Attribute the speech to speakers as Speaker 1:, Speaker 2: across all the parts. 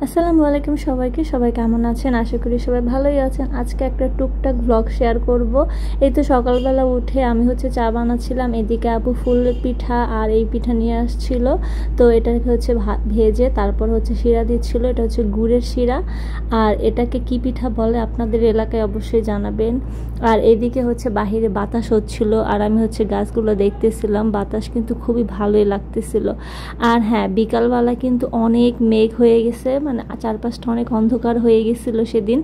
Speaker 1: আসসালামু আলাইকুম সবাইকে। সবাই কেমন আছেন? আশা করি সবাই ভালোই আছেন। আজকে একটা টুকটাক ব্লগ শেয়ার করব। এই তো সকালবেলা উঠে আমি চা বানাচ্ছিলাম, এদিকে আপু ফুল পিঠা আর এই পিঠা নিয়ে আসছিল। তো এটাকে ভেজে তারপর শিরা দিচ্ছিল। এটা গুড়ের শিরা। আর এটাকে কি পিঠা বলে আপনাদের এলাকায় অবশ্যই জানাবেন। আর এদিকে বাহিরে বাতাস হচ্ছিল আর আমি গাছগুলো দেখতেছিলাম। বাতাস কিন্তু খুবই ভালোই লাগতেছিল। আর হ্যাঁ, বিকালবেলা কিন্তু অনেক মেঘ হয়ে গেছে, মানে চারপাশটা অনেক অন্ধকার হয়ে গেছিল সেদিন।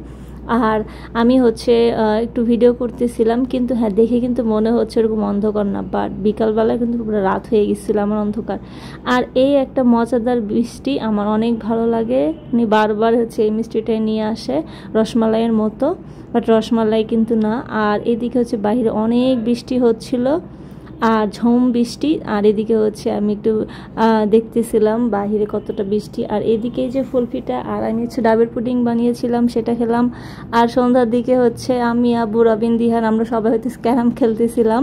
Speaker 1: আর আমি একটু ভিডিও করতেছিলাম, কিন্তু হ্যাঁ দেখে কিন্তু মনে হচ্ছে এরকম অন্ধকার না, বাট বিকালবেলা কিন্তু পুরো রাত হয়ে গেছিল আমার অন্ধকার। আর এই একটা মজাদার বৃষ্টি আমার অনেক ভালো লাগে। উনি বারবার এই মিষ্টিটাই নিয়ে আসে, রসমালাইয়ের মতো, বাট রসমালাই কিন্তু না। আর এদিকে বাইরে অনেক বৃষ্টি হচ্ছিল আর ঝুম বৃষ্টি। আর এদিকে আমি একটু দেখতেছিলাম বাহিরে কতটা বৃষ্টি। আর এদিকে যে ফুলপিঠা আর আমি ডাবের পুডিং বানিয়েছিলাম, সেটা খেলাম। আর সন্ধ্যার দিকে আমি, আবু, রবিন, দিহান আমরা সবাই ক্যারাম খেলতেছিলাম।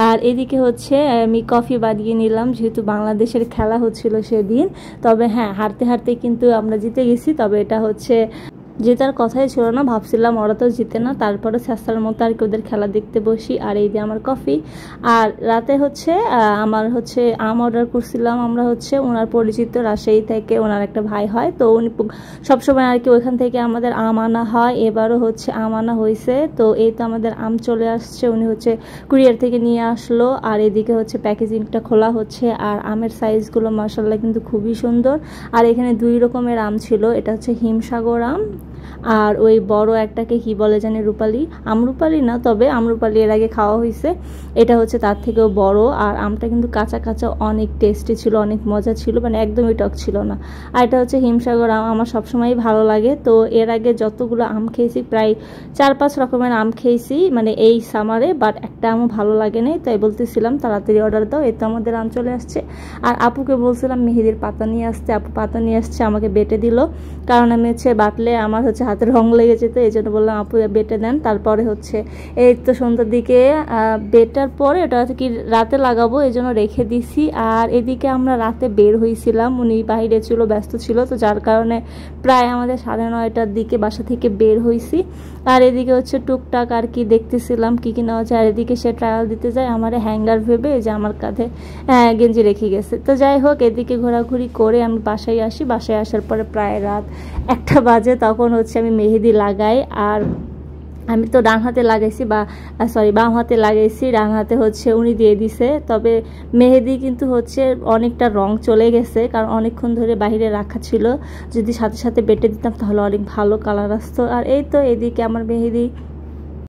Speaker 1: আর এদিকে আমি কফি বানিয়ে নিলাম, যেহেতু বাংলাদেশের খেলা হচ্ছিল সেদিন। তবে হ্যাঁ, হারতে হারতে কিন্তু আমরা জিতে গেছি। তবে এটা জেতার কথাই ছিল না, ভাবছিলাম ওরা তো জিতে না, তারপরে শেষটার মতো আর কি ওদের খেলা দেখতে বসি। আর এই যে আমার কফি। আর রাতে আমার আম অর্ডার করছিলাম। আমরা ওনার পরিচিত, রাজশাহী থেকে ওনার একটা ভাই হয়, তো উনি সবসময় আর কি ওইখান থেকে আমাদের আম আনা হয়। এবারও আম আনা হয়েছে। তো এই তো আমাদের আম চলে আসছে, উনি কুরিয়ার থেকে নিয়ে আসলো। আর এদিকে প্যাকেজিংটা খোলা হচ্ছে। আর আমের সাইজগুলো মাশাআল্লাহ কিন্তু খুবই সুন্দর। আর এখানে 2 রকমের আম ছিল, এটা হিমসাগর আম, আর ওই বড় একটাকে কি বলে জানি, রূপালী, আমরুপালি না, তবে আমরুপালি এর আগে খাওয়া হয়েছে। এটা তার থেকেও বড়। আর আমটা কিন্তু কাঁচা কাঁচা অনেক টেস্টি ছিল, অনেক মজা ছিল, মানে একদমই টক ছিল না। আর এটা হিমসাগর আম আমার সবসময়ই ভালো লাগে। তো এর আগে যতগুলো আম খেয়েছি, প্রায় 4-5 রকমের আম খেয়েছি মানে এই সামারে, বাট একটা আমও ভালো লাগে নাই। তাই বলতেছিলাম তাড়াতাড়ি অর্ডার দাও, এই তো আমাদের আম চলে আসছে। আর আপুকে বলছিলাম মেহেদির পাতা নিয়ে আসতে, আপু পাতা নিয়ে আসছে, আমাকে বেটে দিল। কারণ আমি বাটলে আমার হাতে রং লেগে যেত, এই জন্য বললাম আপু বেটে দেন। তারপরে এই তো সন্ধ্যার দিকে বেটার পরে ওটা কি রাতে লাগাবো, এই জন্য রেখে দিছি। আর এদিকে আমরা রাতে বের হয়েছিলাম, উনি বাইরে ছিল, ব্যস্ত ছিল, তো যার কারণে প্রায় আমাদের 9:30টার দিকে বাসা থেকে বের হয়েছি। আর এদিকে টুকটাক আর কি দেখতেছিলাম কি কি নেওয়া যায়। আর এদিকে সে ট্রায়াল দিতে যায় আমার হ্যাঙ্গার ভেবে, যে আমার কাঁধে গেঞ্জি রেখে গেছে। তো যাই হোক, এদিকে ঘোরাঘুরি করে আমি বাসায় আসি। বাসায় আসার পরে প্রায় রাত 1টা বাজে। তখন আমি মেহেদি লাগাই। আর আমি তো ডান হাতে লাগাইছি, বাম হাতে লাগাইছি, ডান হাতে উনি দিয়ে দিছে। তবে মেহেদি কিন্তু অনেকটা রং চলে গেছে, কারণ অনেকক্ষণ ধরে বাইরে রাখা ছিল। যদি সাথে সাথে বেটে দিতাম তাহলে অনেক ভালো কালার আসতো। আর এই তো এদিকে আমার মেহেদি